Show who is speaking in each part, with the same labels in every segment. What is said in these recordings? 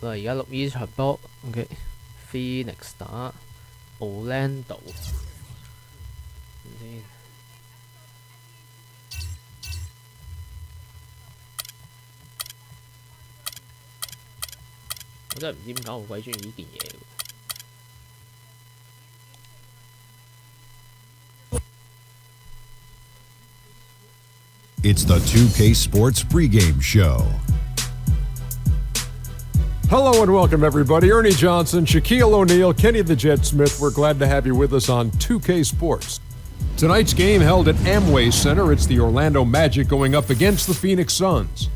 Speaker 1: 而家錄呢場波 ，OK，Phoenix 打 Orlando，先。我真係唔知點解好鬼中意呢件嘢。
Speaker 2: It's the 2K Sports pregame show.
Speaker 3: Hello and welcome, everybody. Ernie Johnson, Shaquille O'Neal, Kenny the Jet Smith. We're glad to have you with us on 2K Sports. Tonight's game held at Amway Center. It's the Orlando Magic going up against the Phoenix Suns.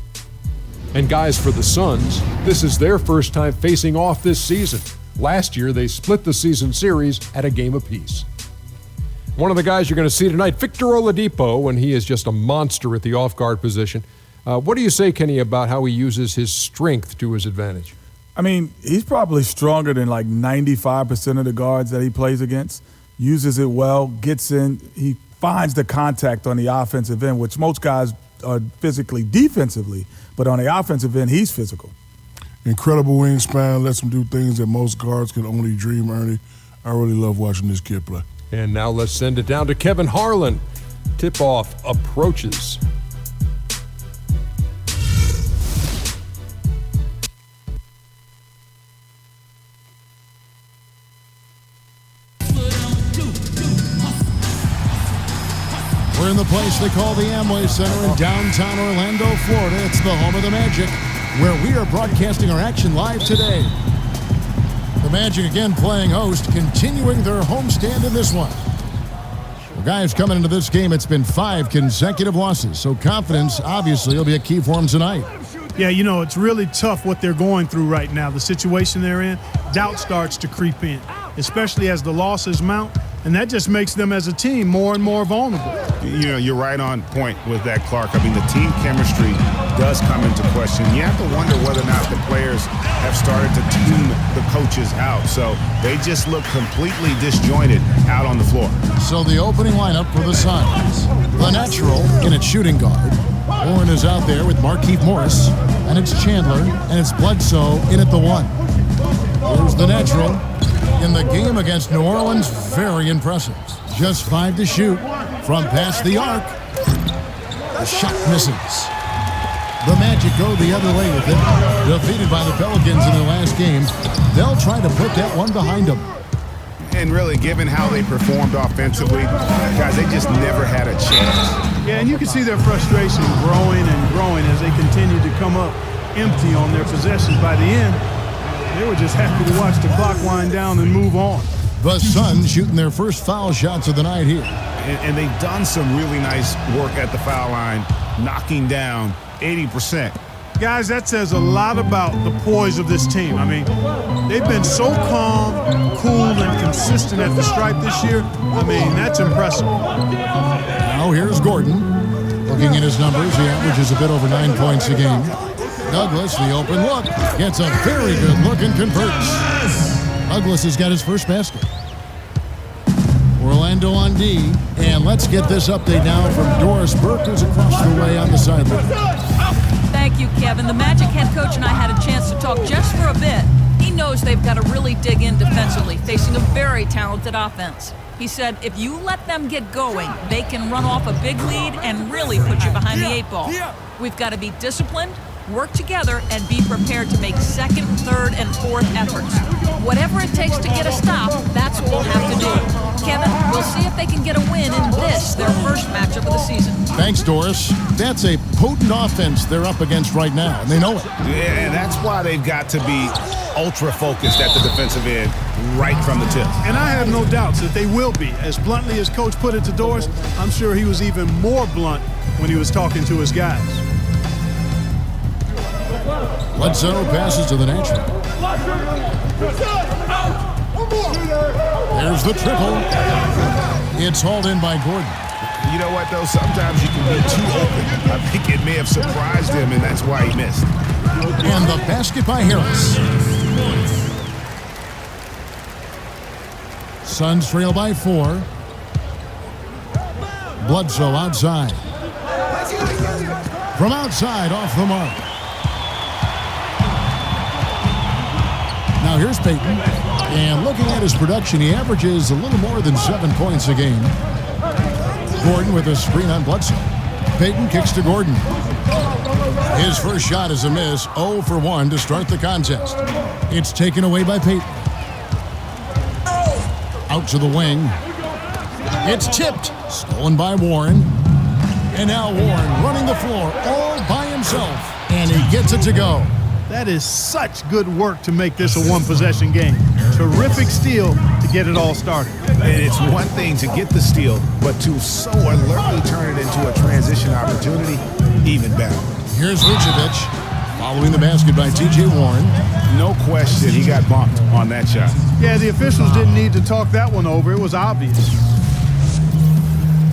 Speaker 3: And guys, for the Suns, this is their first time facing off this season. Last year, they split the season series at a game apiece. One of the guys you're going to see tonight, Victor Oladipo, and he is just a monster at the off-guard position. What do you say, Kenny, about how he uses his strength to his advantage?
Speaker 4: I mean, he's probably stronger than like 95% of the guards that he plays against. Uses it well, gets in. He finds the contact on the offensive end, which most guys are physically defensively, but on the offensive end, he's physical.
Speaker 5: Incredible wingspan, lets him do things that most guards can only dream, Ernie. I really love watching this kid play.
Speaker 3: And now let's send it down to Kevin Harlan. Tip-off approaches.
Speaker 6: We're in the place they call the Amway Center in downtown Orlando, Florida. It's the home of the Magic, where we are broadcasting our action live today. The Magic again playing host, continuing their homestand in this one. Well, guys, coming into this game, it's been 5 consecutive losses, so confidence obviously will be a key for them tonight.
Speaker 7: Yeah, you know, it's really tough what they're going through right now. The situation they're in, doubt starts to creep in, especially as the losses mount. And that just makes them as a team more and more vulnerable.
Speaker 8: You know, you're right on point with that, Clark. I mean, the team chemistry does come into question. You have to wonder whether or not the players have started to tune the coaches out. So they just look completely disjointed out on the floor.
Speaker 6: So the opening lineup for the Suns. The natural in its shooting guard. Warren is out there with Markieff Morris. And it's Chandler. And it's Bledsoe in at the 1. Here's the natural. In the game against New Orleans, very impressive. Just 5 to shoot from past the arc. The shot misses. The Magic go the other way with it. Defeated by the Pelicans in their last game, they'll try to put that one behind them.
Speaker 8: And really, given how they performed offensively, guys, they just never had a chance.
Speaker 7: Yeah, and you can see their frustration growing and growing as they continue to come up empty on their possessions. By the end, they were just happy to watch the clock wind down and move on.
Speaker 6: The Suns shooting their first foul shots of the night here.
Speaker 8: And they've done some really nice work at the foul line, knocking down 80%.
Speaker 7: Guys, that says a lot about the poise of this team. I mean, they've been so calm, cool, and consistent at the stripe this year. I mean, that's impressive.
Speaker 6: Now here's Gordon. Looking at his numbers, he averages a bit over 9 points a game. Douglas, the open look, gets a very good look and converts. Douglas has got his first basket. Orlando on D, and let's get this update now from Doris Burke, who's across the way on the sideline.
Speaker 9: Thank you, Kevin. The Magic head coach and I had a chance to talk just for a bit. He knows they've got to really dig in defensively, facing a very talented offense. He said if you let them get going, they can run off a big lead and really put you behind the 8 ball. We've got to be disciplined, work together, and be prepared to make second, third, and fourth efforts. Whatever it takes to get a stop, that's what we'll have to do. Kevin, we'll see if they can get a win in this, their first matchup of the season.
Speaker 6: Thanks, Doris. That's a potent offense they're up against right now, and they know it.
Speaker 8: Yeah, that's why they've got to be ultra-focused at the defensive end right from the tip.
Speaker 7: And I have no doubts that they will be. As bluntly as Coach put it to Doris, I'm sure he was even more blunt when he was talking to his guys.
Speaker 6: Bledsoe passes to the natural. There's the triple. It's hauled in by Gordon.
Speaker 8: You know what, though? Sometimes you can be too open. I think it may have surprised him, and that's why he missed.
Speaker 6: And the basket by Harris. Suns trail by 4. Bledsoe outside. From outside, off the mark. Now here's Payton. And looking at his production, he averages a little more than 7 points a game. Gordon with a screen on Bledsoe. Payton kicks to Gordon. His first shot is a miss, 0 for 1 to start the contest. It's taken away by Payton. Out to the wing. It's tipped. Stolen by Warren. And now Warren running the floor all by himself. And he gets it to go.
Speaker 7: That is such good work to make this a one-possession game. Terrific steal to get it all started.
Speaker 8: And it's one thing to get the steal, but to so alertly turn it into a transition opportunity, even better.
Speaker 6: Here's Vucevic, following the basket by T.J. Warren.
Speaker 8: No question he got bumped on that shot.
Speaker 7: Yeah, the officials didn't need to talk that one over. It was obvious.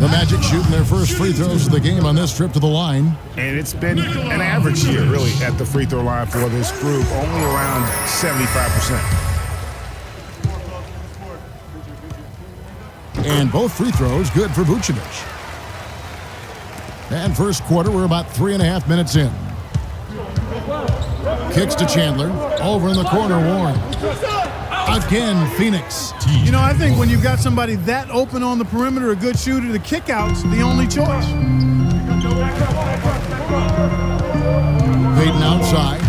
Speaker 6: The Magic shooting their first free throws of the game on this trip to the line.
Speaker 8: And it's been an average year, really, at the free throw line for this group, only around 75%.
Speaker 6: And both free throws good for Vucevic. And first quarter, we're about 3.5 minutes in. Kicks to Chandler. Over in the corner, Warren. Again, Phoenix.
Speaker 7: You know, I think when you've got somebody that open on the perimeter, a good shooter, the kickout's the only choice.
Speaker 6: Payton outside.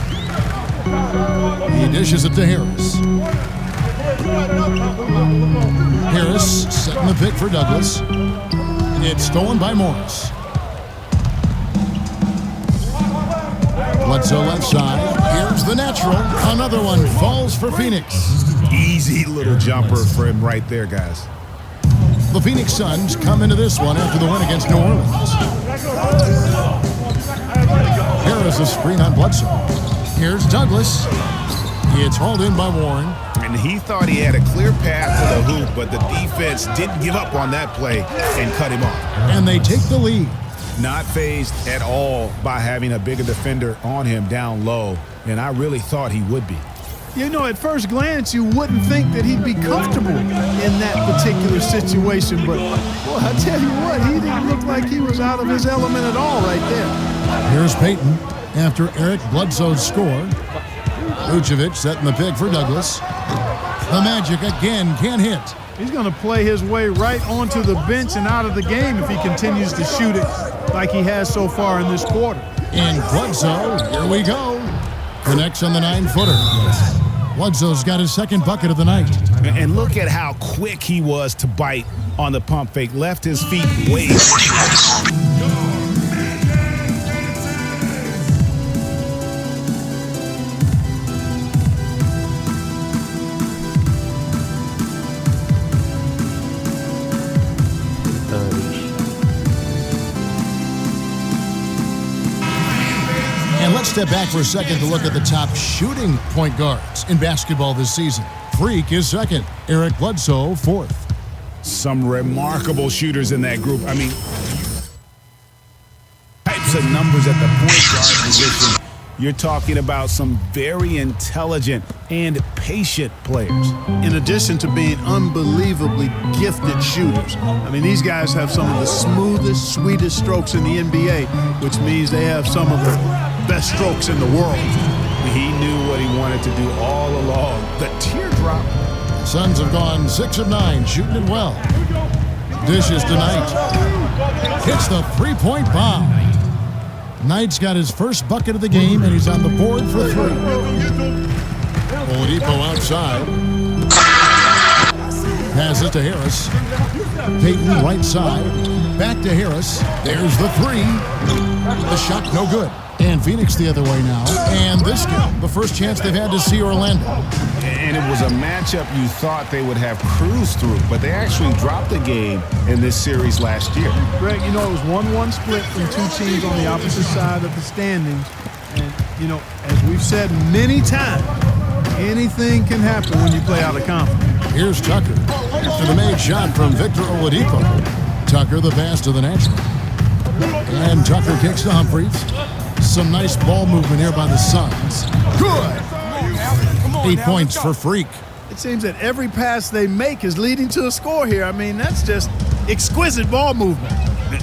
Speaker 6: He dishes it to Harris. Harris setting the pick for Douglas. It's stolen by Morris. Bledsoe left side. Here's the natural. Another one falls for Phoenix.
Speaker 8: Easy little jumper for him right there, guys.
Speaker 6: The Phoenix Suns come into this one after the win against New Orleans. Harris a screen on Bledsoe. Here's Douglas. It's hauled in by Warren.
Speaker 8: And he thought he had a clear path to the hoop, but the defense didn't give up on that play and cut him off.
Speaker 6: And they take the lead.
Speaker 8: Not fazed at all by having a bigger defender on him down low, and I really thought he would be.
Speaker 7: You know, at first glance, you wouldn't think that he'd be comfortable in that particular situation, but boy, I tell you what, he didn't look like he was out of his element at all right there.
Speaker 6: Here's Payton after Eric Bledsoe's score. Vucevic setting the pick for Douglas. The Magic again can't hit.
Speaker 7: He's going to play his way right onto the bench and out of the game if he continues to shoot it like he has so far in this quarter.
Speaker 6: And Bledsoe, here we go. Connects on the 9-footer. Bledsoe's got his second bucket of the night.
Speaker 8: And look at how quick he was to bite on the pump fake. Left his feet way.
Speaker 6: And let's step back for a second to look at the top shooting point guards in basketball this season. Freak is second. Eric Bledsoe, fourth.
Speaker 8: Some remarkable shooters in that group. I mean, types of numbers at the point guard position. You're talking about some very intelligent and patient players.
Speaker 7: In addition to being unbelievably gifted shooters. I mean, these guys have some of the smoothest, sweetest strokes in the NBA, which means they have some of the best strokes in the world.
Speaker 8: He knew what he wanted to do all along. The teardrop.
Speaker 6: Suns have gone 6 of 9, shooting it well. Dishes to Knight. Hits the three-point bomb. Knight's got his first bucket of the game, and he's on the board for 3. Oladipo outside. Passes to Harris. Payton right side. Back to Harris. There's the 3. The shot no good. And Phoenix the other way now. And this game, the first chance they've had to see Orlando.
Speaker 8: And it was a matchup you thought they would have cruised through, but they actually dropped the game in this series last year.
Speaker 7: Greg, you know, it was 1-1 split from two teams on the opposite side of the standings. And, you know, as we've said many times, anything can happen when you play out of conference.
Speaker 6: Here's Tucker. After the made shot from Victor Oladipo. Tucker the pass to the natural. And Tucker kicks to Humphries. Some nice ball movement here by the Suns. Good! 8 points for Freak.
Speaker 7: It seems that every pass they make is leading to a score here. I mean, that's just exquisite ball movement.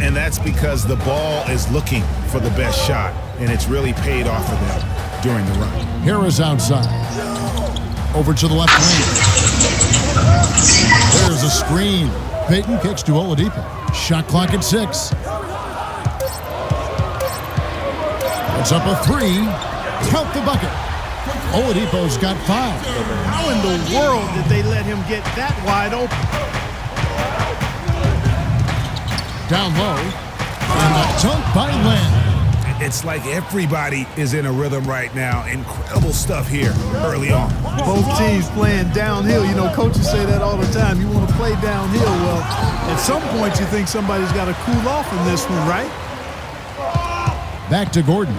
Speaker 8: And that's because the ball is looking for the best shot, and it's really paid off for them during the run.
Speaker 6: Harris outside. over to the left wing. There's a screen. Payton kicks to Oladipo. Shot clock at 6. It's up a 3. Count the bucket. Oladipo's got 5.
Speaker 7: How in the world did they let him get that wide open?
Speaker 6: Down low. And a dunk by Lamb.
Speaker 8: It's like everybody is in a rhythm right now. Incredible stuff here early on.
Speaker 7: Both teams playing downhill. You know, coaches say that all the time. You want to play downhill. Well, at some point you think somebody's got to cool off in this one, right?
Speaker 6: Back to Gordon.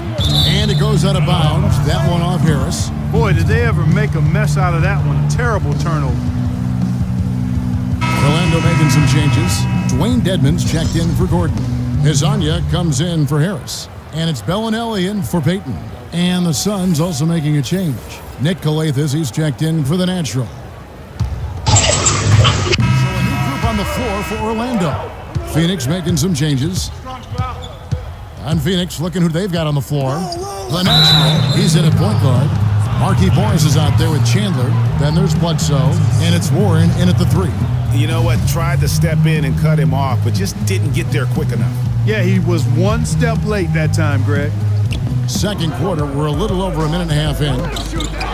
Speaker 6: And it goes out of bounds. That one off Harris.
Speaker 7: Boy, did they ever make a mess out of that one. A terrible turnover.
Speaker 6: Orlando making some changes. Dwayne Dedmon's checked in for Gordon. Hezonja comes in for Harris. And it's Bellinelli in for Payton. And the Suns also making a change. Nick Calathis, he's checked in for the natural. So a new group on the floor for Orlando. Phoenix making some changes. And Phoenix looking who they've got on the floor. The natural, he's in at point guard. Markieff Morris is out there with Chandler. Then there's Bledsoe. And it's Warren in at the 3.
Speaker 8: You know what? Tried to step in and cut him off, but just didn't get there quick enough.
Speaker 7: Yeah, he was one step late that time, Greg.
Speaker 6: Second quarter, we're a little over a minute and a half in.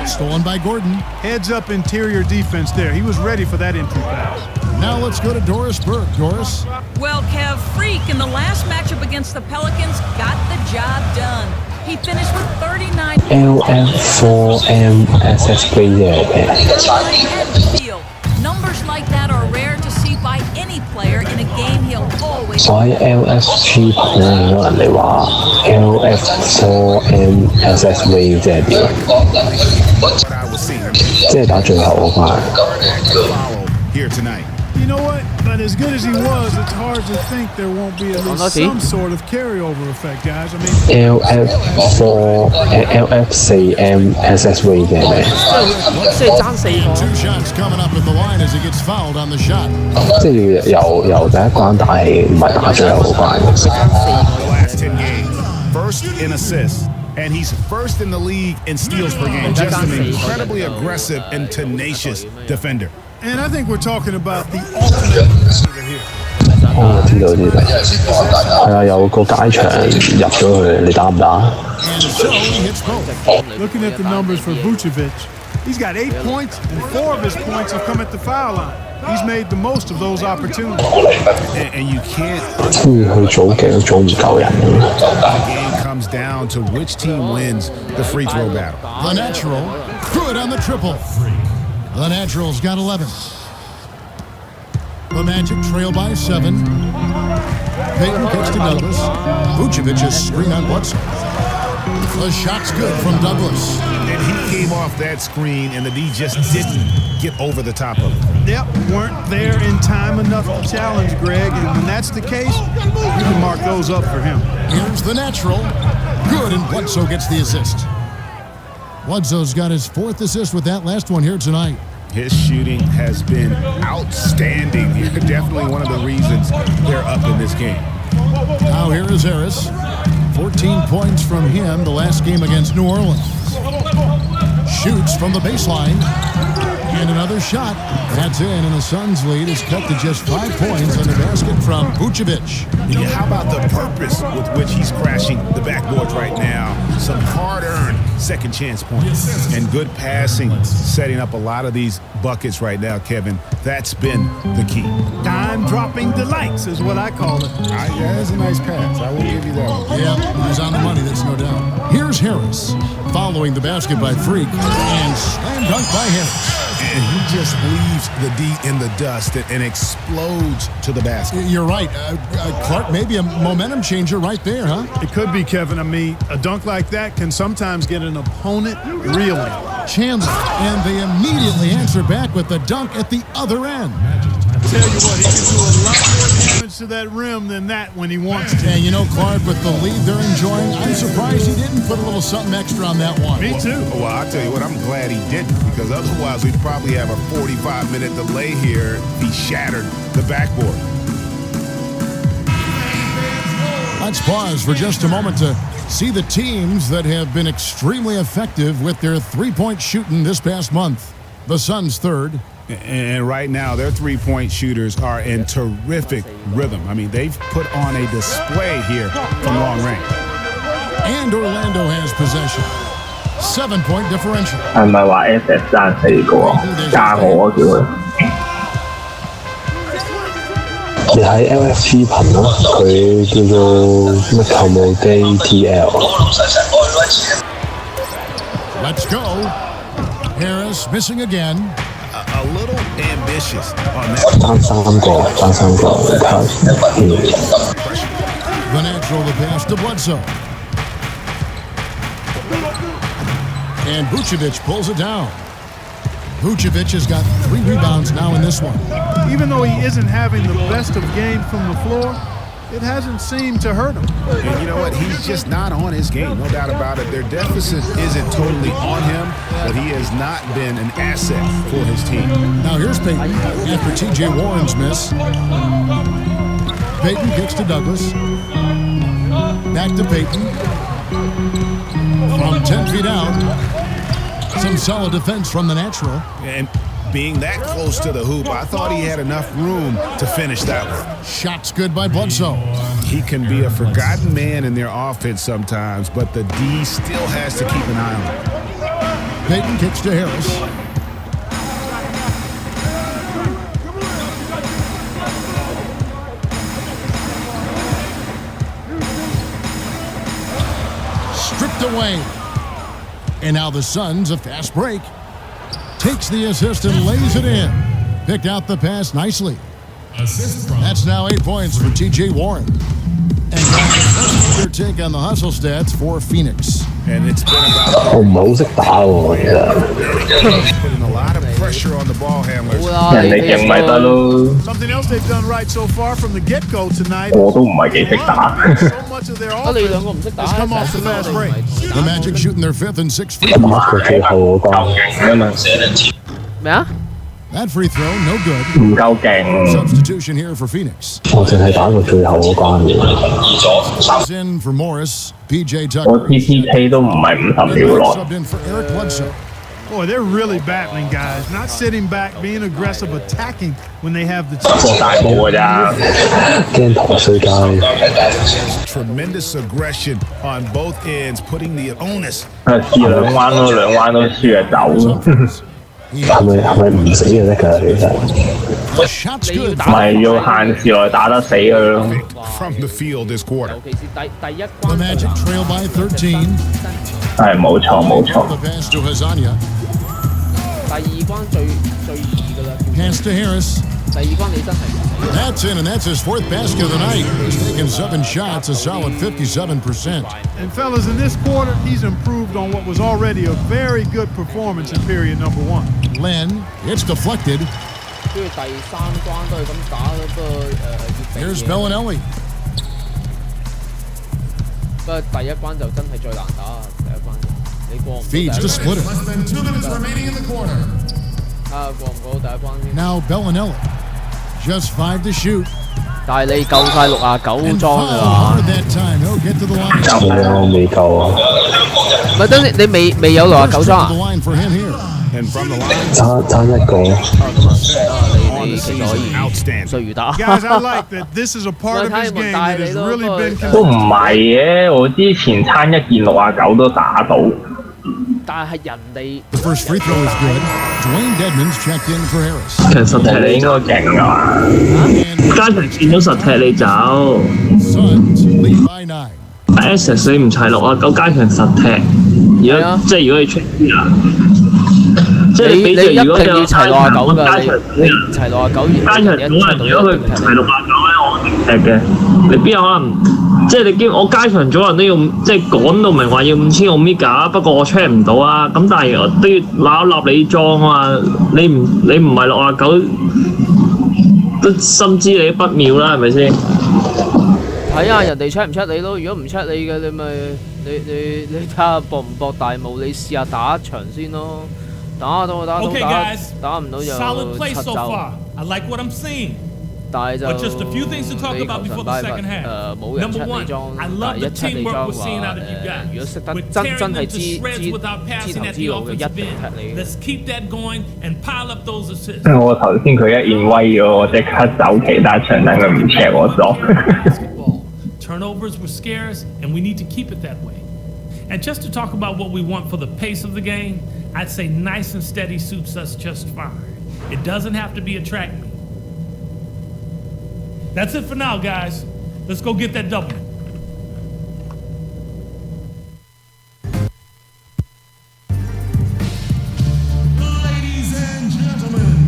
Speaker 6: Stolen by Gordon.
Speaker 7: Heads up interior defense there. He was ready for that entry pass.
Speaker 6: Now let's go to Doris Burke. Doris?
Speaker 9: Well, Kev, Freak in the last matchup against the Pelicans got the job done. He finished with 39.
Speaker 10: LF4MSS
Speaker 9: Numbers like that are rare to see by any player in a game he'll always.
Speaker 10: 所以 LSG 可能有人哋話 LF4MSSV 即係點？即係打最後嗰塊。
Speaker 8: Here tonight.
Speaker 7: You know what? But as good as he was, it's hard to think there won't be at least some sort of carryover effect, guys. I mean,
Speaker 10: LF4MSSV 嘅咩？
Speaker 1: 即係爭4個。
Speaker 6: Two shots coming up at the line as he gets fouled on the shot.
Speaker 10: 即係由第一關打起，唔係打最後嗰關。
Speaker 8: The last 10 games, first in assists. And he's first in the league in steals per game. Just an incredibly aggressive and tenacious defender.
Speaker 7: and I think we're talking about the ultimate competitor here.
Speaker 10: 我知道係啊，有個街場入咗去，你打唔打？
Speaker 7: Looking at the numbers for Vucevic, he's got 8 points, and 4 of his points have come at the foul line. He's made the most of those opportunities.
Speaker 8: And you can't.
Speaker 10: 去組嘅組唔夠人。
Speaker 8: The game comes down to which team wins the free throw battle.
Speaker 6: The Natural, good on the triple. The Natural's got 11. The Magic trail by 7. Payton kicks to Douglas. Vucevic's screen on Bledsoe. The shot's good from Douglas.
Speaker 8: And he came off that screen, and the D just didn't get over the top of it.
Speaker 7: Yep, weren't there in time enough to challenge Greg, and when that's the case, you can mark those up for him.
Speaker 6: Here's the Natural. Good, and Bledsoe gets the assist. Bledsoe's got his 4th assist with that last one here tonight.
Speaker 8: His shooting has been outstanding. Definitely one of the reasons they're up in this game.
Speaker 6: Now here is Harris. 14 points from him the last game against New Orleans. Shoots from the baseline. And another shot. That's in, and the Suns' lead is cut to just 5 points on the basket from Vucevic.
Speaker 8: Yeah, how about the purpose with which he's crashing the backboards right now? Some hard-earned second chance points and good passing, setting up a lot of these buckets right now, Kevin. That's been the key.
Speaker 7: Time-dropping delights is what I call it.
Speaker 8: Yeah, that's a nice pass. I will give you that one.
Speaker 6: Yeah, he's on the money, that's no doubt. Here's Harris, following the basket by Freak, and slam dunk by Harris.
Speaker 8: And he just leaves the D in the dust and explodes to the basket.
Speaker 6: You're right. Clark, maybe a momentum changer right there, huh?
Speaker 7: It could be, Kevin. I mean, a dunk like that can sometimes get an opponent reeling.
Speaker 6: Chandler, and they immediately answer back with the dunk at the other end.
Speaker 7: Tell you what, he can do a lot more damage to that rim than that when he wants to.
Speaker 6: And you know, Clark, with the lead they're enjoying, I'm surprised he didn't put a little something extra on that one.
Speaker 7: Me too.
Speaker 8: Well, I'll tell you what, I'm glad he didn't, because otherwise we'd probably have a 45-minute delay here if he shattered the backboard.
Speaker 6: Let's pause for just a moment to see the teams that have been extremely effective with their three-point shooting this past month. The Suns third.
Speaker 8: And right now, their three-point shooters are in terrific rhythm. I mean, they've put on a display here from long range.
Speaker 6: And Orlando has possession. 7-point differential.
Speaker 10: 係咪話 FF 34個加我叫佢？你喺 LFG 頻咯，佢叫做咩球務機 TL。Let's
Speaker 6: go. Harris missing again.
Speaker 8: A little ambitious on that.
Speaker 10: 爭三個，The
Speaker 6: natural the pass to Bledsoe. And Vucevic pulls it down. Vucevic has got 3 rebounds now in this one.
Speaker 7: Even though he isn't having the best of games from the floor, it hasn't seemed to hurt him.
Speaker 8: And you know what? He's just not on his game, no doubt about it. Their deficit isn't totally on him, but he has not been an asset for his team.
Speaker 6: Now here's Payton after T.J. Warren's miss. Payton kicks to Douglas. Back to Payton. From 10 feet out. Some solid defense from the natural.
Speaker 8: And being that close to the hoop, I thought he had enough room to finish that one.
Speaker 6: Shots good by Bledsoe.
Speaker 8: He can be a forgotten man in their offense sometimes, but the D still has to keep an eye on him.
Speaker 6: Payton kicks to Harris. Stripped away. And now the Suns, a fast break. Takes the assist and lays it in. Picked out the pass nicely. That's now 8 points for T.J. Warren. And your take on the hustle stats for Phoenix.
Speaker 8: And it's been about
Speaker 10: 我唔係好識打喎，其實。
Speaker 8: putting a lot of pressure on the ball handlers.
Speaker 10: 人哋勁咪得咯。
Speaker 7: Something else they've done right so far from the get-go tonight.
Speaker 10: 我都唔係幾識打。
Speaker 7: So much of their offense has come off the fast break.
Speaker 6: The Magic shooting their 5th and 6th free
Speaker 10: 打
Speaker 6: throws.
Speaker 10: 佢最後嗰個
Speaker 1: 咩啊？
Speaker 6: That free throw, no good.
Speaker 10: 唔夠勁，
Speaker 6: Substitution here for Phoenix.
Speaker 10: 我淨係打佢最後嗰關嘅。
Speaker 6: Comes in for Morris, P.J.
Speaker 10: 我
Speaker 6: Tucker.
Speaker 10: TTK 都唔係50秒內。
Speaker 6: Subbed in for Eric Bledsoe.
Speaker 7: Boy, they're really battling, guys. Not sitting back, being aggressive, attacking when they have the chance.
Speaker 10: 過大霧㗎咋，驚陀衰街。
Speaker 8: Tremendous aggression on both ends, putting the onus.
Speaker 10: 試兩彎都輸啊走。係咪唔死就得㗎？其實
Speaker 6: Shots good.
Speaker 10: 咪要限時內打得死佢咯。
Speaker 8: From the field this quarter.
Speaker 1: 尤其是第一
Speaker 6: The
Speaker 1: 關。
Speaker 6: Magic trail by 13.
Speaker 10: 係冇錯。
Speaker 6: The pass to Hazania.
Speaker 1: 第二關最易㗎啦。
Speaker 6: Pass to Harris.
Speaker 1: 第二關你真係唔死。
Speaker 6: That's in, and that's his 4th basket of the night. He's taken 7 shots, a solid 57%.
Speaker 7: And fellas, in this quarter, he's improved on what was already a very good performance in period number 1.
Speaker 6: Len, it's deflected.
Speaker 1: 跟住第三關都係咁打咯，不過要
Speaker 6: Here's
Speaker 1: 避嘅。
Speaker 6: Bellinelli.
Speaker 1: 不過第一關就真係最難打，第一關你過唔到第一
Speaker 6: Feeds to
Speaker 1: 關。
Speaker 6: Splitter.
Speaker 1: 過唔過到第一關先？
Speaker 6: Now Bellinelli. Just 5 to shoot.
Speaker 1: 但係你夠晒69
Speaker 6: And
Speaker 1: 裝㗎
Speaker 6: foul
Speaker 1: 啦
Speaker 6: hard。that time. He'll get to the line.
Speaker 10: 我未夠啊，
Speaker 1: 唔係，等你未有69
Speaker 6: First
Speaker 1: 裝
Speaker 6: trip to
Speaker 1: 啊？
Speaker 6: the line for him here.
Speaker 8: And from the line,
Speaker 10: 爭一個。
Speaker 1: 你其實可以
Speaker 8: outstanding.
Speaker 1: 需要打。
Speaker 7: Guys, I like that this is a part of his game that has really been
Speaker 10: 都唔
Speaker 7: consistent.
Speaker 10: 係嘅，我之前撐一件69都打到。
Speaker 1: 但係人哋
Speaker 6: The first free throw is good. Dwayne Dedmon's checked in for Harris.
Speaker 10: 其實實踢你應該勁㗎嘛，
Speaker 6: And
Speaker 11: 加強見到實踢你走
Speaker 6: Suns lead by 9.，SS
Speaker 11: 你唔齊69加強實踢，如果即係如果你出啲啊，即係
Speaker 1: 你
Speaker 11: 比
Speaker 1: 一定
Speaker 11: 如果你有
Speaker 1: 要齊69㗎，
Speaker 11: 加強
Speaker 1: 你唔齊69，
Speaker 11: 加強組人如果佢唔齊69咧，我唔踢嘅，你邊有可能？即係你見我加強組人都要即係講到明話要5000 Omega，不過我 check 唔到啊。咁但係我都要立你裝啊嘛。你唔係69，都心知你不妙啦，係咪先？
Speaker 1: 睇下人哋 check 唔 check 你咯。如果唔 check 你嘅，你咪你睇下搏唔搏大霧，你試下打一場先咯。打到
Speaker 12: Okay, guys.
Speaker 1: 打唔到就
Speaker 12: Solid play
Speaker 1: 出
Speaker 12: so
Speaker 1: 走。
Speaker 12: far. I like what I'm seeing.
Speaker 1: 但係就
Speaker 12: But just a few things to talk
Speaker 1: 你
Speaker 12: about
Speaker 1: 球
Speaker 12: before
Speaker 1: 場
Speaker 12: the
Speaker 1: 擺
Speaker 12: second half.
Speaker 1: 冇人
Speaker 12: Number
Speaker 1: 出你
Speaker 12: one,
Speaker 1: 裝，
Speaker 12: I
Speaker 1: 但
Speaker 12: love
Speaker 1: 係
Speaker 12: the
Speaker 1: 一出你
Speaker 12: teamwork
Speaker 1: 裝
Speaker 12: we're seeing out of you
Speaker 1: 話
Speaker 12: guys.
Speaker 1: 如果識得
Speaker 12: We're
Speaker 1: 真
Speaker 12: tearing
Speaker 1: 係
Speaker 12: them to shreds without
Speaker 1: 知
Speaker 12: passing
Speaker 1: 頭
Speaker 12: at
Speaker 1: 知
Speaker 12: the
Speaker 1: 路嘅，一
Speaker 12: offensive
Speaker 1: 定
Speaker 12: end.
Speaker 1: 踢你。
Speaker 12: Let's keep that going and pile up those assists.
Speaker 11: 我頭先佢一現威咗，我即刻走其他場等佢唔赤我咗。
Speaker 12: Basketball. Turnovers were scarce, and we need to keep it that way. And just to talk about what we want for the pace of the game, I'd say nice and steady suits us just fine. It doesn't have to be a track meet. That's it for now, guys. Let's go get that double.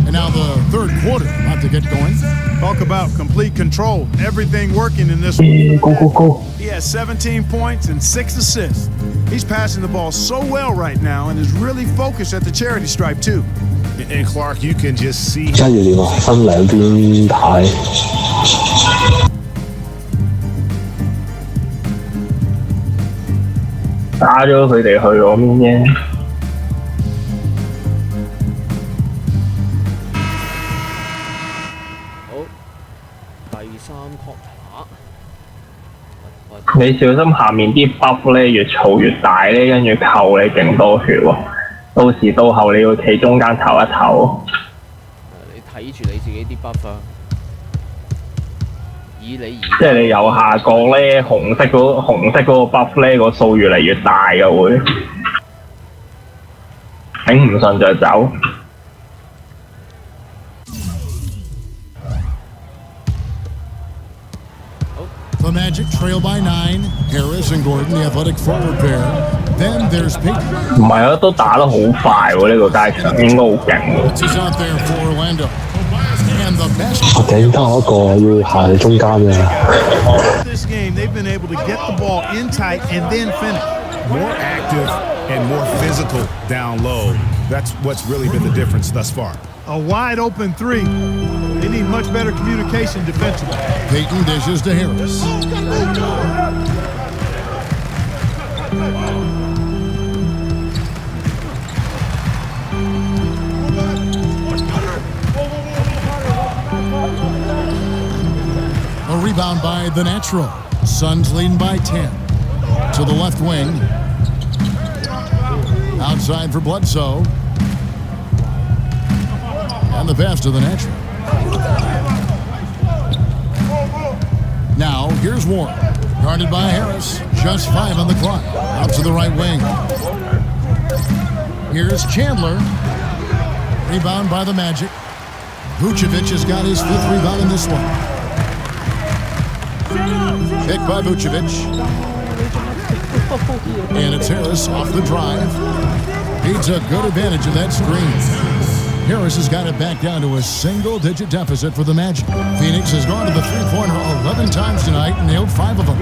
Speaker 6: And now the third quarter about to get going.
Speaker 7: Talk about complete control. Everything working in this one.
Speaker 10: Go.
Speaker 7: He has 17 points and 6 assists. He's passing the ball so well right now and is really focused at the charity stripe, too.
Speaker 8: And Clark, you can just see
Speaker 10: 而家要點啊？分兩邊排。
Speaker 11: 打咗佢哋去嗰邊啫。
Speaker 1: 好，第三 quarter。
Speaker 11: 你小心下面啲 buff 咧，越嘈越大咧，跟住扣你勁多血喎。到時到後你要企中間唞一唞。
Speaker 1: 你睇住你自己啲 buff 啊！以你而
Speaker 11: 即係你右下角咧，紅色嗰個 buff 咧個數越嚟越大嘅會，頂唔順就走。
Speaker 6: The Magic trail by 9. Harris and Gordon, the athletic forward pair. Then there's Peyton.
Speaker 11: 唔係啊，都打得好快喎！呢個街場應該好勁喎。
Speaker 6: This is out there for Orlando. And the best.
Speaker 10: 我頂得我一個要行去中間嘅。
Speaker 7: This game, they've been able to get the ball in tight and then finish.
Speaker 8: more active and more physical down low. That's what's really been the difference thus far.
Speaker 7: A wide open three. They need much better communication defensively.
Speaker 6: Peyton dishes to Harris. A rebound by the natural. Suns leading by 10. To the left wing. Outside for Bledsoe. And the pass to the natural. Now, here's Warren. Guarded by Harris. Just 5 on the clock. Out to the right wing. Here's Chandler. Rebound by the Magic. Vucevic has got his 5th rebound in this one. Pick by Vucevic. And it's Harris off the drive. He took good advantage of that screen. Harris has got it back down to a single-digit deficit for the Magic. Phoenix has gone to the three-pointer 11 times tonight and nailed 5 of them.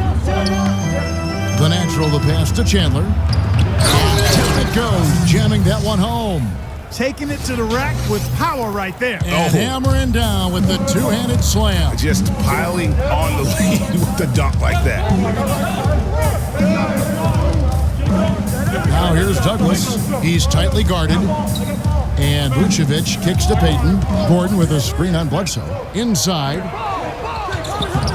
Speaker 6: The natural, the pass to Chandler. Down it goes, jamming that one home.
Speaker 7: Taking it to the rack with power right there.
Speaker 6: And hammering down with the two-handed slam.
Speaker 8: Just piling on the lead with the dunk like that.
Speaker 6: Now here's Douglas. He's tightly guarded. And Vucevic kicks to Peyton. Gordon with a screen on Bledsoe. Inside.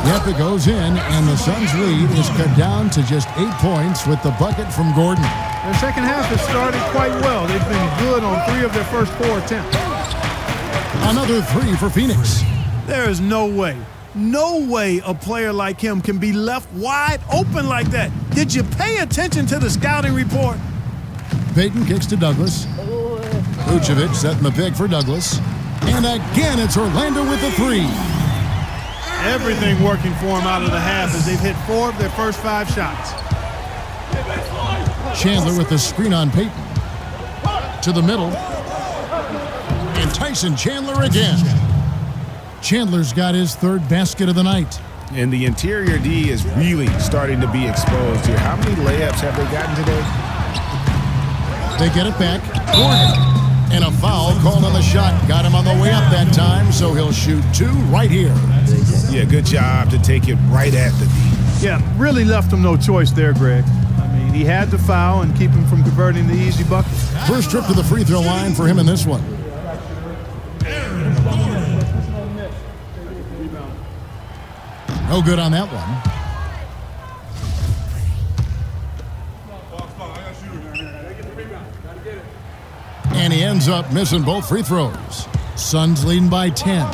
Speaker 6: Yep, it goes in, and the Suns' lead is cut down to just 8 points with the bucket from Gordon.
Speaker 7: Their second half has started quite well. They've been good on 3 of their first 4 attempts.
Speaker 6: Another 3 for Phoenix.
Speaker 7: There is no way a player like him can be left wide open like that. Did you pay attention to the scouting report?
Speaker 6: Peyton kicks to Douglas. Vucevic setting the pick for Douglas. And again, it's Orlando with the 3.
Speaker 7: Everything working for him out of the half as they've hit 4 of their first 5 shots.
Speaker 6: Chandler with the screen on Peyton. To the middle. And Tyson Chandler again. Chandler's got his 3rd basket of the night.
Speaker 8: And the interior D is really starting to be exposed here. How many layups have they gotten today?
Speaker 6: They get it back. Gordon. And a foul called on the shot. Got him on the way up that time, so he'll shoot 2 right here.
Speaker 8: Yeah, good job to take it right at the D.
Speaker 7: Yeah, really left him no choice there, Greg. I mean, he had to foul and keep him from converting the easy bucket.
Speaker 6: First trip to the free throw line for him in this one. No good on that one. And he ends up missing both free throws. Suns leading by 10.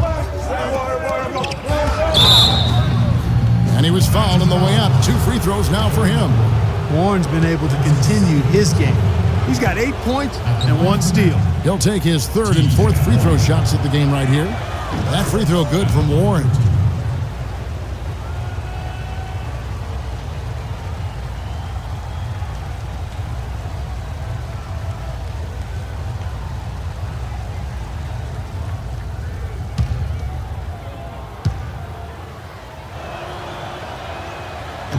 Speaker 6: And he was fouled on the way up. 2 free throws now for him.
Speaker 7: Warren's been able to continue his game. He's got 8 points and 1 steal.
Speaker 6: He'll take his 3rd and 4th free throw shots at the game right here. That free throw good from Warren.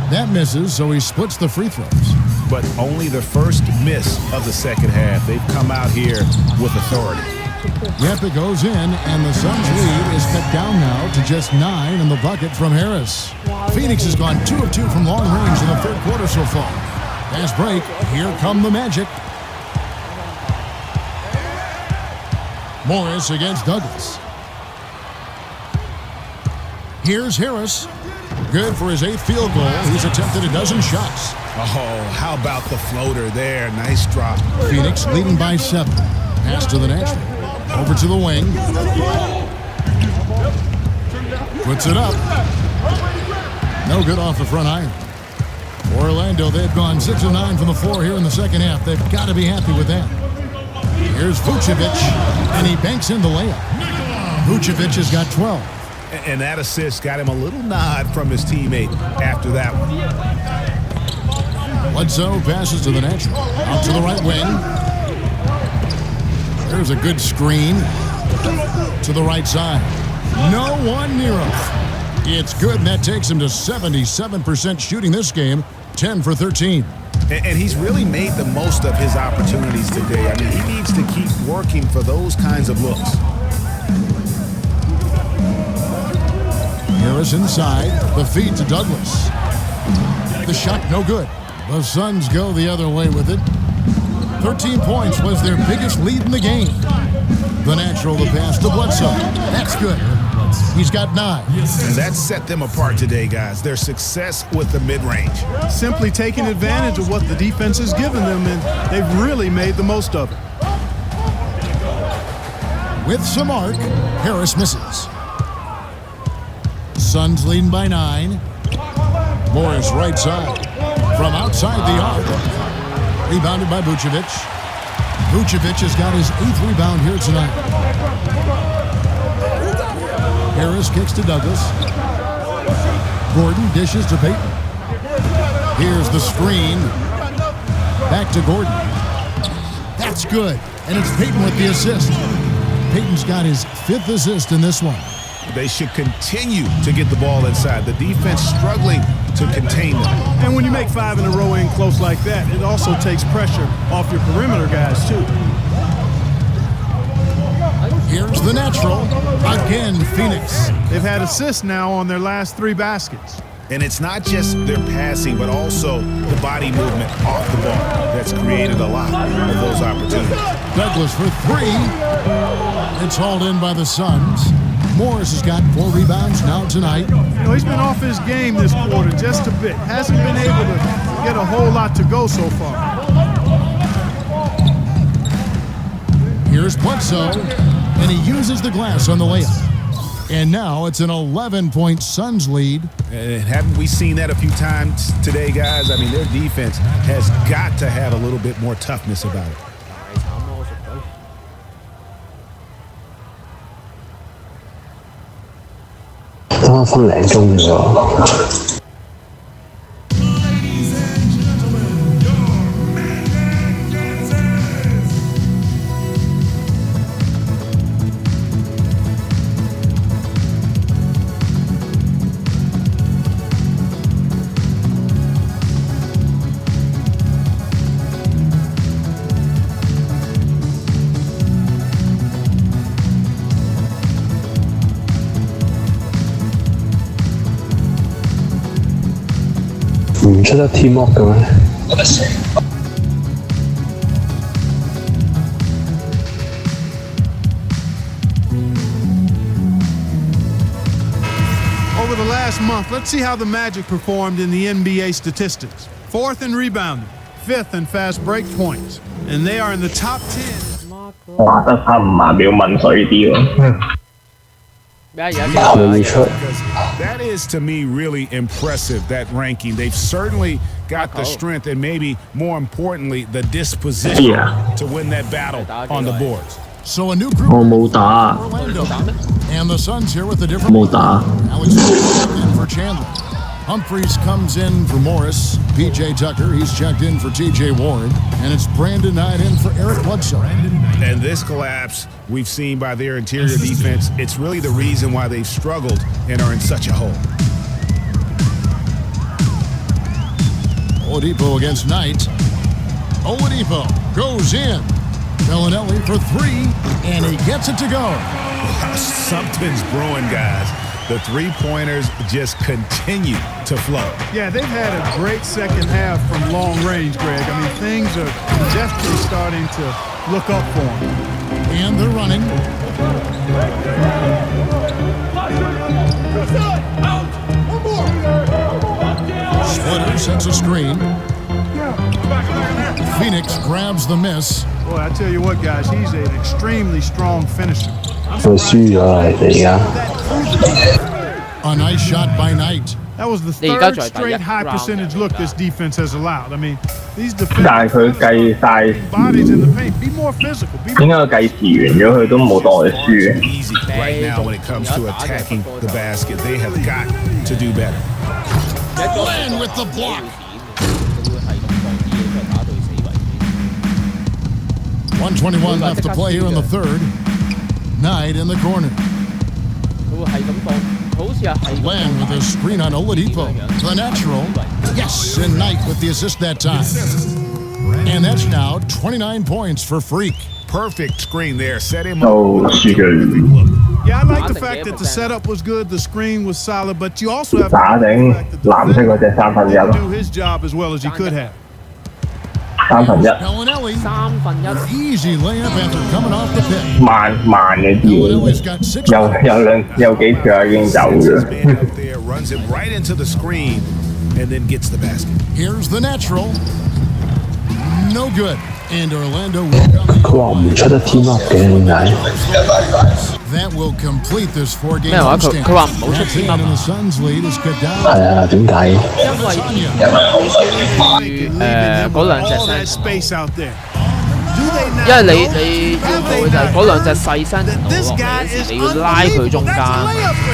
Speaker 6: That misses, so he splits the free throws.
Speaker 8: But only the first miss of the second half. They've come out here with authority.
Speaker 6: Yep, it goes in, and the Suns' lead is cut down now to just 9 in the bucket from Harris. Phoenix has gone 2 of 2 from long range in the 3rd quarter so far. Fast break. Here come the Magic. Morris against Douglas. Here's Harris. Good for his 8th field goal. He's attempted a dozen shots.
Speaker 8: Oh, how about the floater there? Nice drop.
Speaker 6: Phoenix leading by 7. Pass to the natural. Over to the wing. Puts it up. No good off the front iron. Orlando, they've gone 6 of 9 from the floor here in the second half. They've got to be happy with that. Here's Vucevic, and he banks in the layup. Vucevic has got 12.
Speaker 8: And that assist got him a little nod from his teammate after that one.
Speaker 6: Bledsoe passes to the natural. Out to the right wing. There's a good screen. To the right side. No one near him. It's good, and that takes him to 77% shooting this game. 10 for 13.
Speaker 8: And he's really made the most of his opportunities today. I mean, he needs to keep working for those kinds of looks.
Speaker 6: Harris inside, the feed to Douglas. The shot no good. The Suns go the other way with it. 13 points was their biggest lead in the game. The natural, the pass to Bledsoe. That's good. He's got 9.
Speaker 8: And that set them apart today, guys. Their success with the mid-range.
Speaker 7: Simply taking advantage of what the defense has given them, and they've really made the most of it.
Speaker 6: With some arc, Harris misses. Suns leading by 9. Morris right side. From outside the arc. Rebounded by Vucevic. Vucevic has got his 8th rebound here tonight. Harris kicks to Douglas. Gordon dishes to Payton. Here's the screen. Back to Gordon. That's good. And it's Payton with the assist. Payton's got his 5th assist in this one.
Speaker 8: They should continue to get the ball inside. The defense struggling to contain them.
Speaker 7: And when you make 5 in a row in close like that, it also takes pressure off your perimeter guys, too.
Speaker 6: Here's the natural. Again, Phoenix.
Speaker 7: They've had assists now on their last 3 baskets.
Speaker 8: And it's not just their passing, but also the body movement off the ball that's created a lot of those opportunities.
Speaker 6: Douglas for 3. It's hauled in by the Suns. Morris has got 4 rebounds now tonight.
Speaker 7: You know, he's been off his game this quarter just a bit. Hasn't been able to get a whole lot to go so far.
Speaker 6: Here's Bledsoe, and he uses the glass on the layup. And now it's an 11-point Suns lead.
Speaker 8: And haven't we seen that a few times today, guys? I mean, their defense has got to have a little bit more toughness about it.
Speaker 10: 得分零鐘嘅喎。唔出得 team up 嘅咩？
Speaker 7: Over the last last month, let's see how the Magic performed in the NBA statistics. 4th in rebounding, 5th in fast break points, and they are in the top 10.
Speaker 11: 哇！得3秒問水啲喎。
Speaker 8: That is to me really impressive, that ranking. They've certainly got the strength and maybe more importantly the disposition to win that battle on the boards.
Speaker 6: So a new group.
Speaker 11: 我冇打。
Speaker 6: Orlando. And the Suns here with a different.
Speaker 11: 冇打。
Speaker 6: Alexander in for Chandler. Humphreys comes in for Morris. P.J. Tucker, he's checked in for T.J. Warren. And it's Brandon Knight in for Eric Bledsoe.
Speaker 8: And this collapse we've seen by their interior defense, it's really the reason why they've struggled and are in such a hole.
Speaker 6: Oladipo against Knight. Oladipo goes in. Bellinelli for 3, and he gets it to go.
Speaker 8: Something's brewing, guys. The three-pointers just continue to flow.
Speaker 7: Yeah, they've had a great second half from long range, Greg. I mean, things are definitely starting to look up for them.
Speaker 6: And they're running. Splitter sets a screen. Phoenix grabs the miss.
Speaker 7: Boy, I tell you what, guys, he's an extremely strong finisher.
Speaker 6: A nice shot by Knight.
Speaker 7: That was the third straight high percentage look this defense has allowed. I mean, these defenders bodies in the paint. Be more physical. Be more
Speaker 8: Easy right now when it comes to attacking the basket. They have got to do better.
Speaker 6: Glenn with the block. 1:21 left to play here in the third. Knight in the corner. Glenn with a screen on Oladipo. The natural. Yes, and Knight with the assist that time. And that's now 29 points for Freak.
Speaker 8: Perfect screen there. Set him up.
Speaker 7: Yeah, I like the fact that the setup was good, the screen was solid, but you also have to do his job as well as he could have.
Speaker 6: Bellinelli. Easy layup after coming off the pick. Bellinelli's got 6
Speaker 8: runs it right into the screen and then gets the basket.
Speaker 6: Here's the natural. No good. And Orlando will that will complete this 4-game homestand. And the Suns lead is cut down.
Speaker 1: 嗰兩隻聲，因為你要做嘅就係嗰兩隻細聲落嚟嘅時，你要拉佢中間。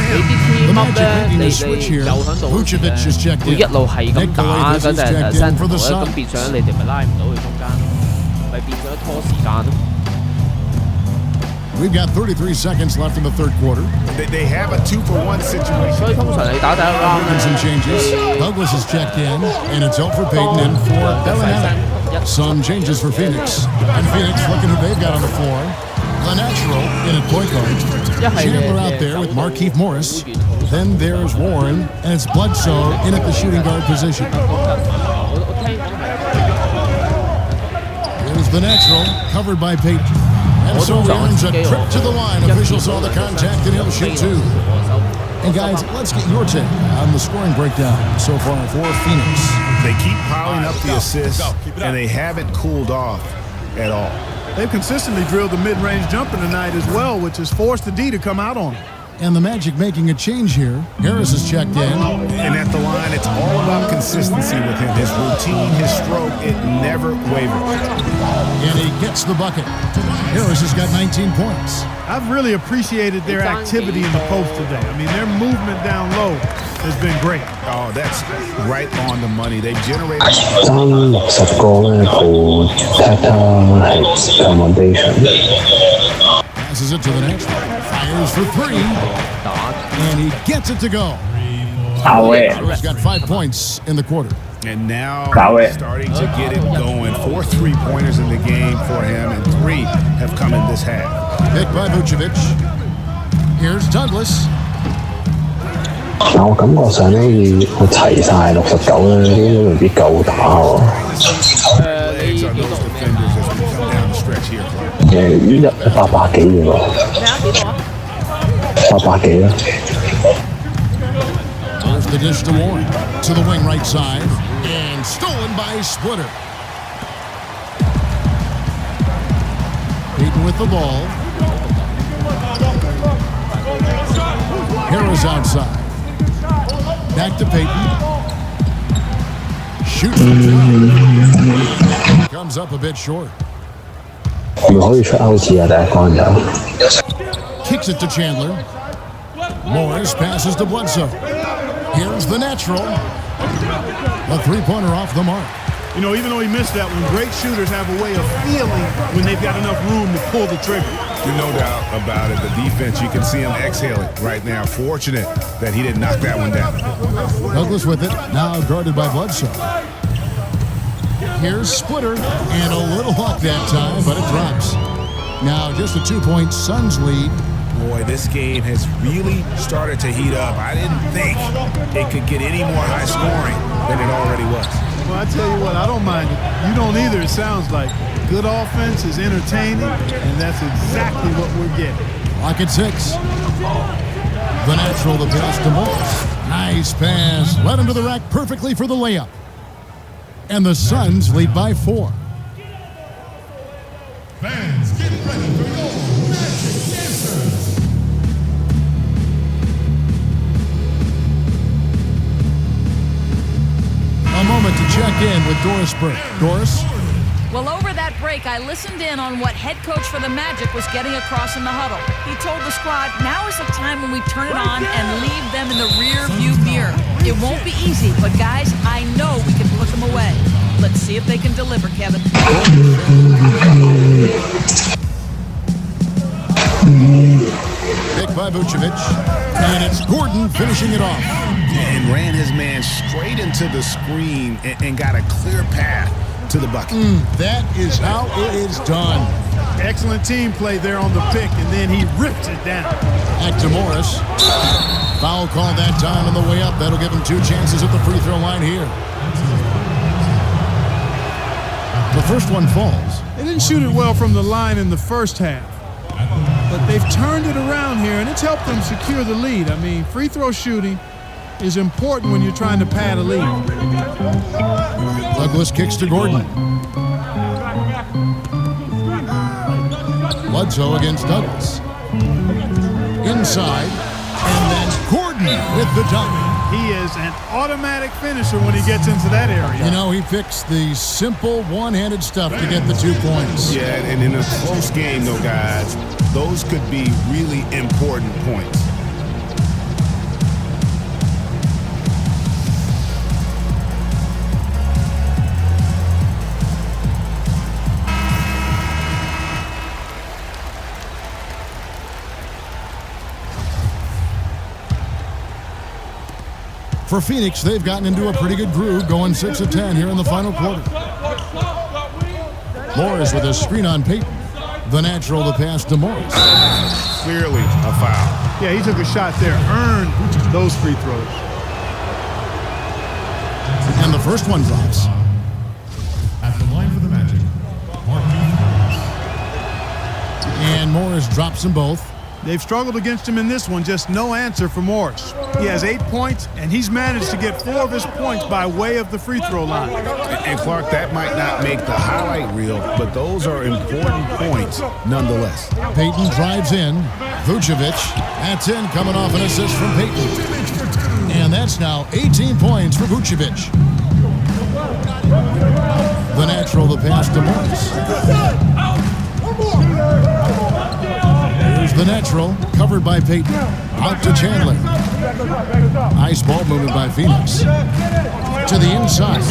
Speaker 1: 你啲 team up 咧，你又喺度會一路係咁打嗰隻聲頭咧，咁變相你哋咪拉唔到佢中間，咪變咗拖時間咯。
Speaker 6: We've got 33 seconds left in the third quarter.
Speaker 8: They have a 2-for-1 situation.
Speaker 1: 所以通常你打第一 round 咧
Speaker 6: some changes. Douglas is checked in, and it's out for Payton and for Bellinelli. Some changes for Phoenix. And Phoenix looking who they've got on the floor. The natural in at point guard. Chandler out there with Markieff Morris. Then there's Warren, and it's Bledsoe in at the shooting guard position. Here's the natural, covered by Payton. And so he earns a trip to the line. Officials saw the contact, and he'll shoot 2. And guys, let's get your take on the scoring breakdown so far for Phoenix.
Speaker 8: They keep piling up the assists, and they haven't cooled off at all.
Speaker 7: They've consistently drilled the mid-range jumper tonight as well, which has forced the D to come out on it.
Speaker 6: And the Magic making a change here. Harris is checked in.
Speaker 8: And at the line, it's all about consistency with him. His routine, his stroke, it never wavers.
Speaker 6: And he gets the bucket. Harris has got 19 points.
Speaker 7: I've really appreciated their activity in the post today. I mean, their movement down low has been great.
Speaker 8: Oh, that's right on the money. They've generated...
Speaker 10: 60個咧部 accommodation。
Speaker 6: Passes it to the next one. Fires for 3. And he gets it to go. He's got 5 points in the quarter.
Speaker 8: And now starting to get it going. 4 3-pointers in the game for him, and 3 have come in this half.
Speaker 6: Pick by Vucevic. Here's Douglas.
Speaker 10: 但我感覺上咧要齊晒69咧，應該未必夠打喎。100幾嘅喎，800幾啦。
Speaker 6: The dish to Warren. To the wing right side. And stolen by Splitter. Payton with the ball. Harris outside. Back to Payton. Shoots. Comes up a bit short.
Speaker 10: 係咪可以出歐指啊？第一桿就
Speaker 6: Kicks it to Chandler. Morris passes to Bledsoe. Here's the natural. A three-pointer off the mark.
Speaker 7: You know, even though he missed that one, great shooters have a way of feeling when they've got enough room to pull the trigger.
Speaker 8: There's no doubt about it. The defense, you can see him exhaling right now. Fortunate that he didn't knock that one down.
Speaker 6: Douglas with it, now guarded by Bledsoe. Here's Splitter, and a little luck that time, but it drops. Now just a 2-point Suns lead.
Speaker 8: Boy, this game has really started to heat up. I didn't think it could get any more high scoring than it already was.
Speaker 7: Well, I tell you what, I don't mind it. You don't either, it sounds like. Good offense is entertaining, and that's exactly what we're getting.
Speaker 6: Lock at 6. The natural, the pass to Morris. Nice pass. Led him to the rack perfectly for the layup. And the Suns lead by 4. Fans, get ready for your magic dancers. A moment to check in with Doris Burke. Doris?
Speaker 9: Well, over that break, I listened in on what head coach for the Magic was getting across in the huddle. He told the squad, now is the time when we turn it on and leave them in the rear view mirror. It won't be easy, but guys, I know we can put them away. Let's see if they can deliver, Kevin.
Speaker 6: Pick by Vucevic. And it's Gordon finishing it off.
Speaker 8: And ran his man straight into the screen and got a clear path to the bucket.
Speaker 6: That is how it is done.
Speaker 7: Excellent team play there on the pick, and then he ripped it down.
Speaker 6: Back to Morris. Foul call that time on the way up. That'll give him 2 chances at the free throw line here. The first one falls.
Speaker 7: They didn't shoot it well from the line in the first half, but they've turned it around here, and it's helped them secure the lead. I mean, free throw shooting is important when you're trying to pad a lead.
Speaker 6: Douglas kicks to Gordon. Bledsoe against Douglas. Inside, and then Gordon with the dunk.
Speaker 7: He is an automatic finisher when he gets into that area.
Speaker 6: You know, he picks the simple one-handed stuff to get the 2 points.
Speaker 8: Yeah, and in a close game, though, guys, those could be really important points.
Speaker 6: For Phoenix, they've gotten into a pretty good groove, going 6 of 10 here in the final quarter. Morris with a screen on Payton. The natural, the pass to Morris.
Speaker 8: Clearly a foul.
Speaker 7: Yeah, he took a shot there, earned those free throws.
Speaker 6: And the first one drops.
Speaker 13: At the line for the Magic, Marquise Morris.
Speaker 6: And Morris drops them both.
Speaker 7: They've struggled against him in this one, just no answer for Morris. He has 8 points, and he's managed to get 4 of his points by way of the free throw line.
Speaker 8: And Clark, that might not make the highlight reel, but those are important points nonetheless.
Speaker 6: Payton drives in. Vucevic, that's in, coming off an assist from Payton. And that's now 18 points for Vucevic. The natural, the pass to Morris. Here's the natural, covered by Payton. Out to Chandler. Nice ball movement by Phoenix. To the inside.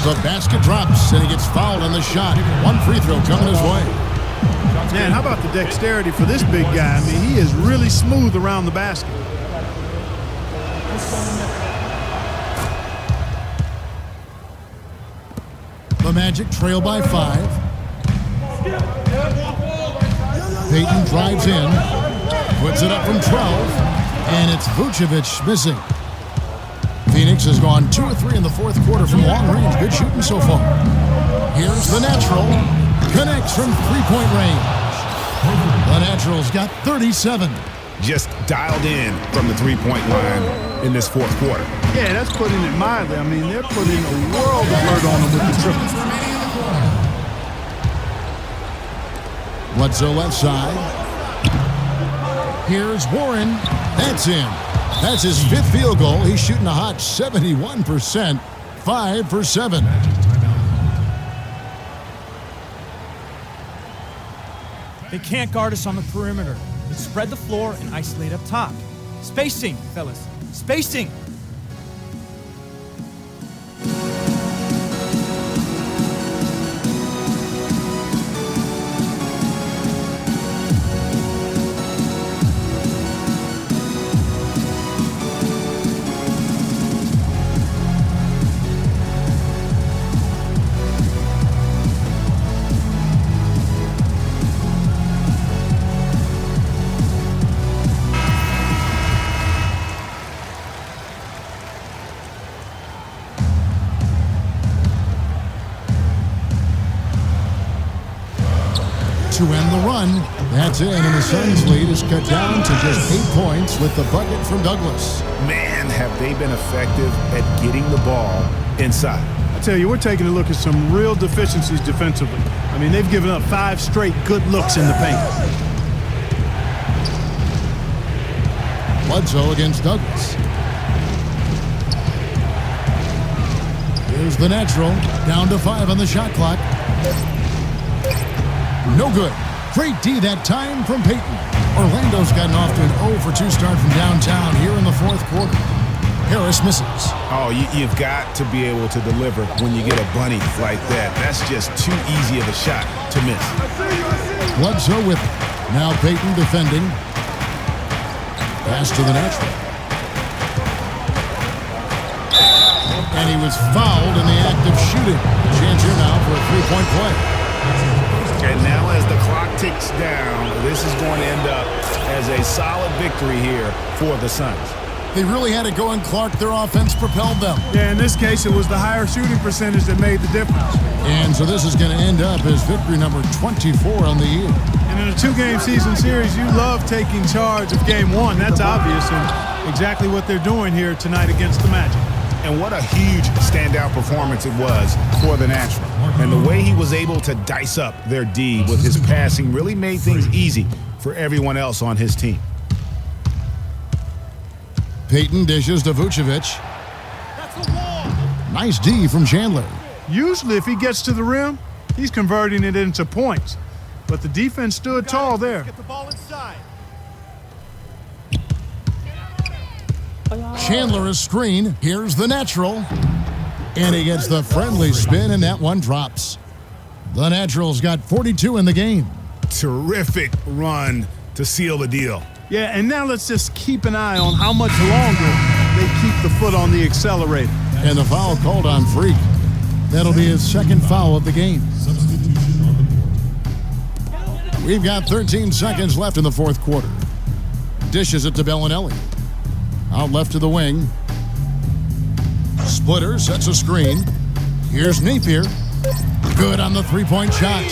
Speaker 6: The basket drops, and he gets fouled on the shot. 1 free throw coming his way.
Speaker 7: Man, how about the dexterity for this big guy? I mean, he is really smooth around the basket.
Speaker 6: The Magic trail by 5. Payton drives in, puts it up from 12, and it's Vucevic missing. Phoenix has gone 2 of 3 in the fourth quarter from long range. Good shooting so far. Here's the natural, connects from 3-point range. The natural's got 37.
Speaker 8: just dialed in from the three-point line in this fourth quarter.
Speaker 7: Yeah, that's putting it mildly. I mean, they're putting a world of hurt on them with the triple.
Speaker 6: Bledsoe left side. Here's Warren. That's in. That's his 5th field goal. He's shooting a hot 71%. 5 for 7.
Speaker 14: They can't guard us on the perimeter. Let's spread the floor and isolate up top. Spacing, fellas. Spacing.
Speaker 6: To end the run, that's it, and the Suns' lead is cut down to just 8 points with the bucket from Douglas.
Speaker 8: Man, have they been effective at getting the ball inside.
Speaker 7: I tell you, we're taking a look at some real deficiencies defensively. I mean, they've given up 5 straight good looks in the paint.
Speaker 6: Bledsoe against Douglas. Here's the natural, down to 5 on the shot clock. No good. Great D that time from Payton. Orlando's gotten off to an 0 for 2 start from downtown here in the fourth quarter. Harris misses.
Speaker 8: Oh, you've got to be able to deliver when you get a bunny like that. That's just too easy of a shot to miss.
Speaker 6: Bledsoe with it. Now Payton defending. Pass to the natural. And he was fouled in the act of shooting. Chance here now for a 3-point play.
Speaker 8: And now as the clock ticks down, this is going to end up as a solid victory here for the Suns.
Speaker 6: They really had it going, Clark. Their offense propelled them.
Speaker 7: Yeah, in this case, it was the higher shooting percentage that made the difference.
Speaker 6: And so this is going to end up as victory number 24 on the year.
Speaker 7: And in a 2-game season series, you love taking charge of game 1. That's obvious, and exactly what they're doing here tonight against the Magic.
Speaker 8: And what a huge standout performance it was for the natural. And the way he was able to dice up their D with his passing really made things easy for everyone else on his team.
Speaker 6: Payton dishes to Vucevic. Nice D from Chandler.
Speaker 7: Usually if he gets to the rim, he's converting it into points. But the defense stood tall there.
Speaker 14: Get the ball inside.
Speaker 6: Chandler is screen. Here's the natural. And he gets the friendly spin, and that one drops. The Natural's got 42 in the game.
Speaker 8: Terrific run to seal the deal.
Speaker 7: Yeah, and now let's just keep an eye on how much longer they keep the foot on the accelerator.
Speaker 6: And the foul called on Freak. That'll be his second foul of the game. We've got 13 seconds left in the fourth quarter. Dishes it to Bellinelli. Out left to the wing. Splitter sets a screen. Here's Napier. Good on the 3-point shot.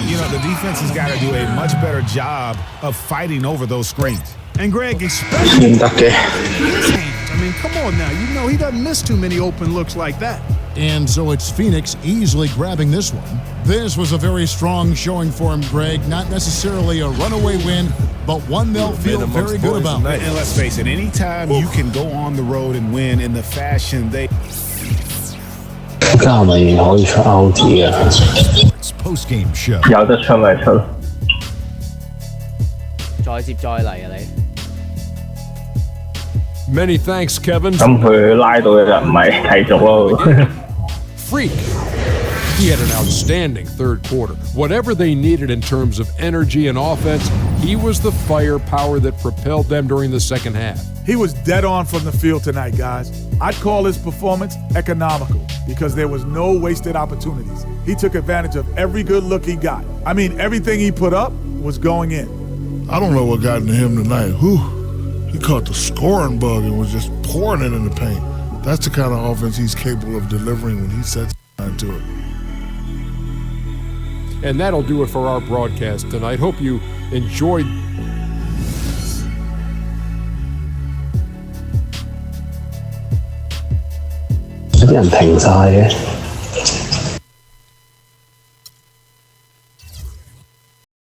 Speaker 8: You know, the defense has got to do a much better job of fighting over those screens.
Speaker 7: And Greg, especially his hands. I mean, come on now. You know he doesn't miss too many open looks like that.
Speaker 6: And so it's Phoenix easily grabbing this one. This was a very strong showing for him, Greg. Not necessarily a runaway win, but one they'll feel very good about.
Speaker 8: And let's face it, anytime you can go on the road and win in the fashion they...
Speaker 2: Post-game show.
Speaker 11: 有得出咪出。
Speaker 1: 再接再厲啊你！
Speaker 3: Many thanks, Kevin.
Speaker 11: 咁佢拉到嘅人咪繼續咯。
Speaker 3: Freak. He had an outstanding third quarter. Whatever they needed in terms of energy and offense, he was the firepower that propelled them during the second half.
Speaker 4: He was dead on from the field tonight, guys. I'd call his performance economical because there was no wasted opportunities. He took advantage of every good look he got. I mean, everything he put up was going in.
Speaker 5: I don't know what got into him tonight. He caught the scoring bug and was just pouring it in the paint. That's the kind of offense he's capable of delivering when he sets into it.
Speaker 3: And that'll do it for our broadcast tonight. Hope you enjoyed.
Speaker 10: 啲人停晒嘅。